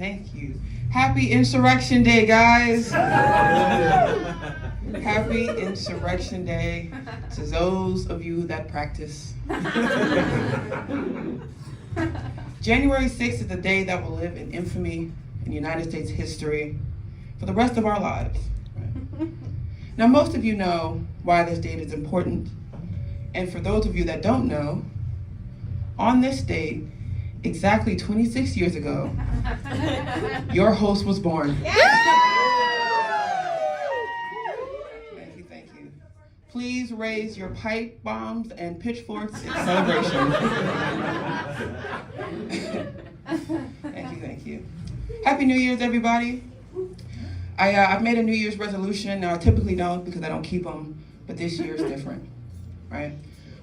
Thank you. Happy Insurrection Day, guys. Happy Insurrection Day to those of you that practice. January 6th is the day that will live in infamy in United States history for the rest of our lives. Right? Now, most of you know why this date is important. And for those of you that don't know, on this date, exactly 26 years ago, your host was born. Thank you. Please raise your pipe bombs and pitchforks in celebration. Thank you. Happy New Year's, everybody. I've made a New Year's resolution. Now, I typically don't because I don't keep them, but this year is different, right?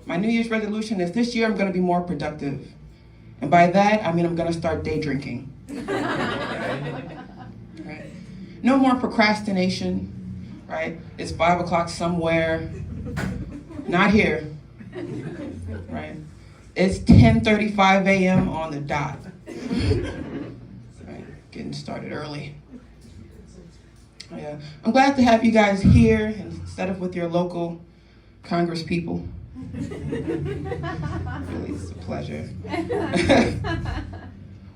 My New Year's resolution is this year I'm gonna be more productive. And by that, I mean I'm gonna start day drinking. Right? No more procrastination, right? It's 5 o'clock somewhere, not here, right? It's 10:35 a.m. on the dot. Right? Getting started early. Yeah. I'm glad to have you guys here instead of with your local Congress people. Really, it's a pleasure.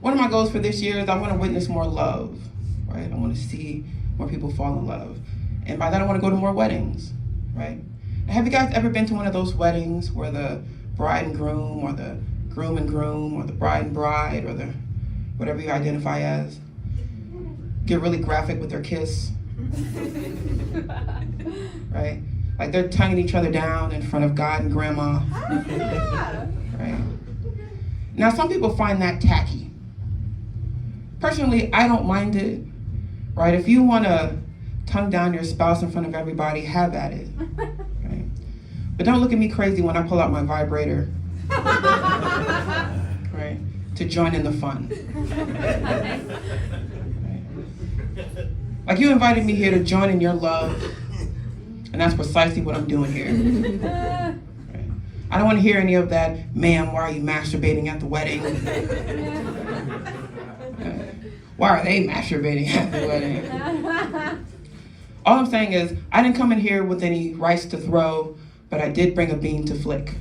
One of my goals for this year is I want to witness more love, right? I want to see more people fall in love. And by that, I want to go to more weddings, right? Have you guys ever been to one of those weddings where the bride and groom, or the groom and groom, or the bride and bride, or the whatever you identify as, get really graphic with their kiss? Right? Like they're tonguing each other down in front of God and grandma. Right? Now, some people find that tacky. Personally, I don't mind it. Right? If you want to tongue down your spouse in front of everybody, have at it. Right? But don't look at me crazy when I pull out my vibrator. Right? To join in the fun. Right? Like you invited me here to join in your love. And that's precisely what I'm doing here. Right. I don't want to hear any of that, ma'am, why are you masturbating at the wedding? Why are they masturbating at the wedding? All I'm saying is, I didn't come in here with any rice to throw, but I did bring a bean to flick.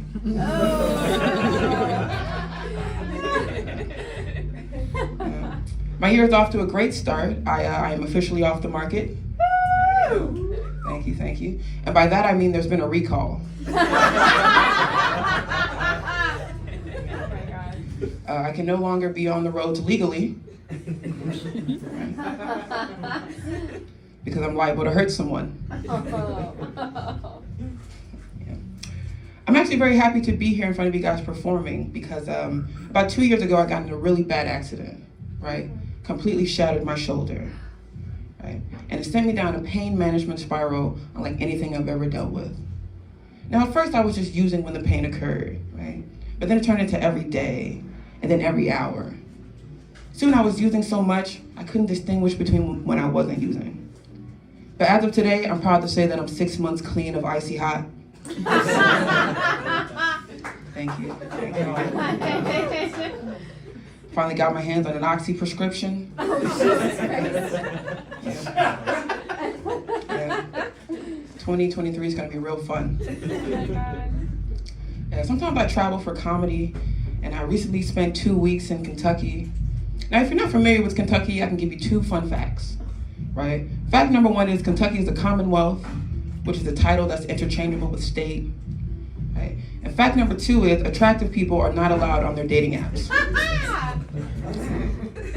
My year is off to a great start. I am officially off the market. Thank you. And by that I mean there's been a recall. I can no longer be on the road legally. Right? Because I'm liable to hurt someone. Yeah. I'm actually very happy to be here in front of you guys performing because about 2 years ago I got in a really bad accident, right? Completely shattered my shoulder. Right? And it sent me down a pain management spiral unlike anything I've ever dealt with. Now, at first I was just using when the pain occurred, right? But then it turned into every day, and then every hour. Soon I was using so much, I couldn't distinguish between when I wasn't using. But as of today, I'm proud to say that I'm 6 months clean of icy hot. Thank you. Finally got my hands on an oxy prescription. Yeah. 2023 is gonna be real fun. Yeah, sometimes I travel for comedy, and I recently spent 2 weeks in Kentucky. Now, if you're not familiar with Kentucky, I can give you 2 fun facts, right? Fact number 1 is Kentucky is a commonwealth, which is a title that's interchangeable with state, right? And fact number 2 is attractive people are not allowed on their dating apps.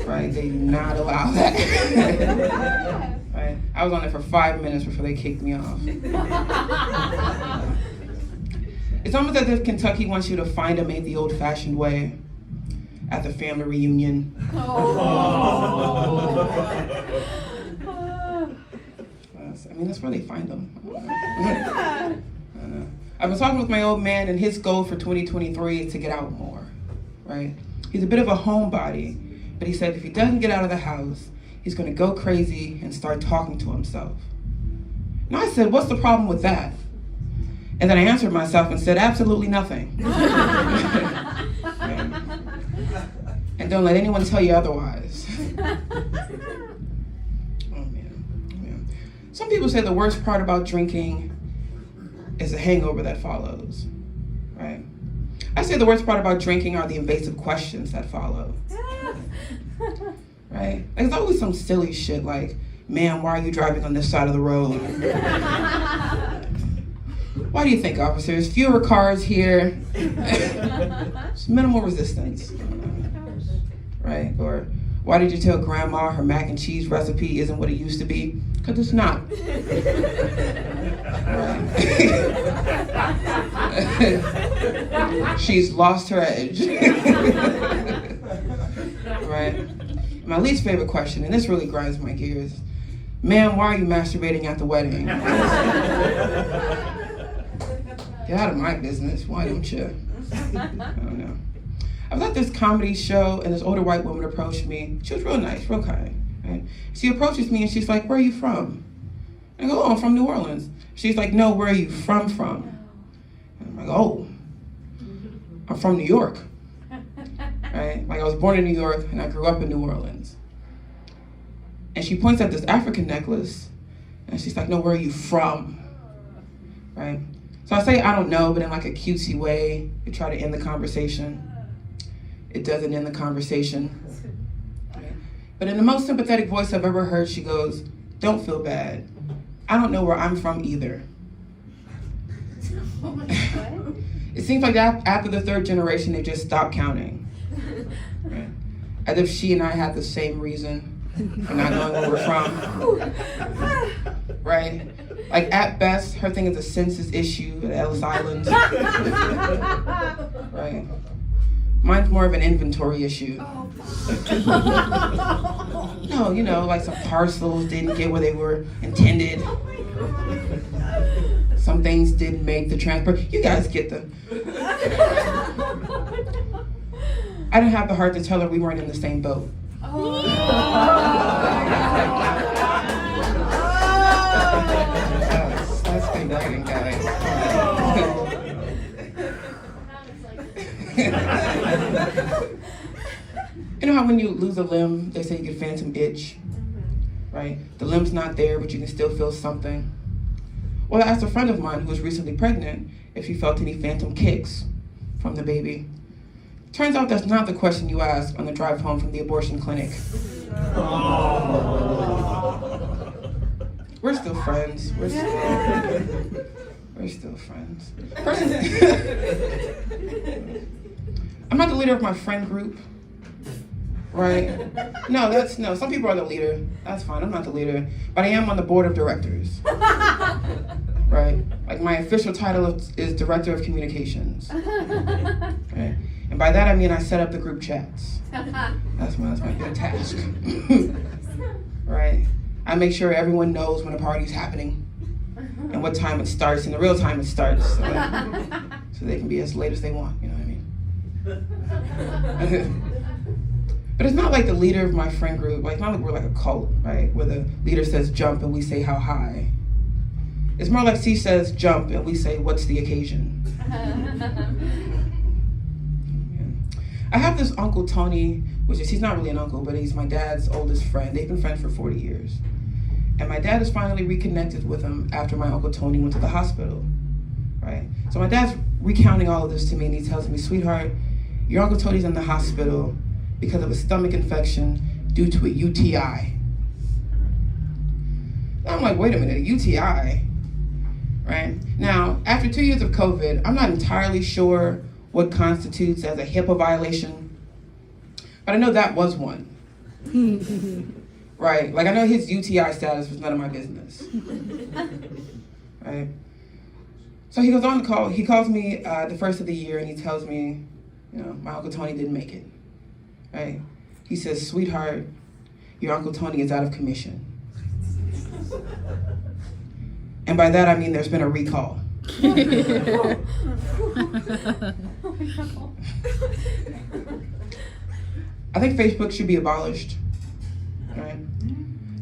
Right, they do not allow that. Right, I was on it for 5 minutes before they kicked me off. It's almost as if Kentucky wants you to find a mate the old-fashioned way at the family reunion. I mean, that's where they find them. I've been talking with my old man, and his goal for 2023 is to get out more, right? He's a bit of a homebody, but he said if he doesn't get out of the house, he's going to go crazy and start talking to himself. And I said, what's the problem with that? And then I answered myself and said, absolutely nothing. And don't let anyone tell you otherwise. Man. Some people say the worst part about drinking is the hangover that follows, right? I say the worst part about drinking are the invasive questions that follow, right? Like, there's always some silly shit like, "Man, why are you driving on this side of the road?" "Why do you think, officers? Fewer cars here." It's minimal resistance, right? Or, "Why did you tell grandma her mac and cheese recipe isn't what it used to be?" Because it's not. Right. She's lost her edge. Right? My least favorite question, and this really grinds my gears, "Man, why are you masturbating at the wedding?" Get out of my business, why don't you? I don't know. I was at this comedy show and this older white woman approached me. She was real nice, real kind. Right? She approaches me and she's like, "Where are you from?" I go, "Oh, I'm from New Orleans." She's like, "No, where are you from?" And I'm like, "Oh, I'm from New York." Right? Like, I was born in New York and I grew up in New Orleans. And she points at this African necklace and she's like, "No, where are you from?" Right? So I say, "I don't know," but in like a cutesy way to try to end the conversation. It doesn't end the conversation. Right? But in the most sympathetic voice I've ever heard, she goes, "Don't feel bad. I don't know where I'm from either." It seems like after the third generation, they just stopped counting. Right? As if she and I had the same reason for not knowing where we're from. Right? Like, at best, her thing is a census issue at Ellis Island. Right? Mine's more of an inventory issue. No, you know, like some parcels didn't get where they were intended. Some things didn't make the transfer. You guys get them. I didn't have the heart to tell her we weren't in the same boat. That's converting, guys. You know how when you lose a limb, they say you get phantom itch, right? The limb's not there, but you can still feel something. Well, I asked a friend of mine who was recently pregnant if she felt any phantom kicks from the baby. Turns out that's not the question you ask on the drive home from the abortion clinic. We're still friends. We're still friends. I'm not the leader of my friend group, right? No, some people are the leader. That's fine, I'm not the leader. But I am on the board of directors, right? Like, my official title is Director of Communications, right? And by that I mean I set up the group chats. That's my big task, right? I make sure everyone knows when a party's happening and what time it starts, and the real time it starts, so they can be as late as they want, you know what I mean? But it's not like the leader of my friend group, like, not like we're like a cult, right? Where the leader says jump and we say how high. It's more like she says jump and we say what's the occasion. I have this Uncle Tony, he's not really an uncle, but he's my dad's oldest friend. They've been friends for 40 years. And my dad has finally reconnected with him after my Uncle Tony went to the hospital, right? So my dad's recounting all of this to me and he tells me, "Sweetheart, your Uncle Tony's in the hospital because of a stomach infection due to a UTI. I'm like, wait a minute, a UTI, right? Now, after 2 years of COVID, I'm not entirely sure what constitutes as a HIPAA violation, but I know that was one. Right? Like, I know his UTI status was none of my business. Right? So he goes on to call, he calls me the first of the year and he tells me, you know, my Uncle Tony didn't make it. Right? He says, "Sweetheart, your Uncle Tony is out of commission." And by that I mean there's been a recall. I think Facebook should be abolished, right?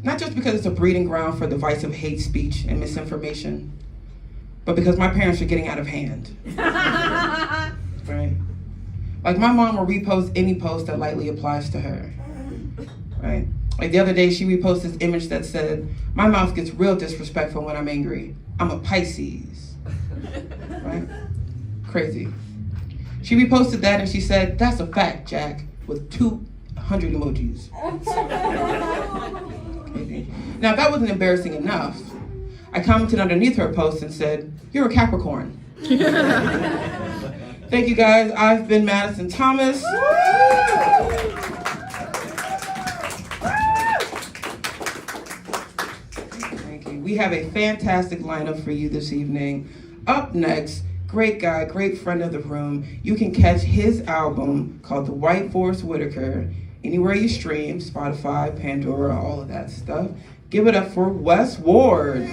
Not just because it's a breeding ground for divisive hate speech and misinformation, but because my parents are getting out of hand, right? Like, my mom will repost any post that lightly applies to her, right? Like the other day, she reposted this image that said, "My mouth gets real disrespectful when I'm angry. I'm a Pisces," right? Crazy. She reposted that and she said, "That's a fact, Jack," with 200 emojis. Crazy. Now, if that wasn't embarrassing enough, I commented underneath her post and said, "You're a Capricorn." Thank you guys. I've been Madison Thomas. Thank you. We have a fantastic lineup for you this evening. Up next, great guy, great friend of the room. You can catch his album called The White Forest Whitaker anywhere you stream, Spotify, Pandora, all of that stuff. Give it up for Wes Ward.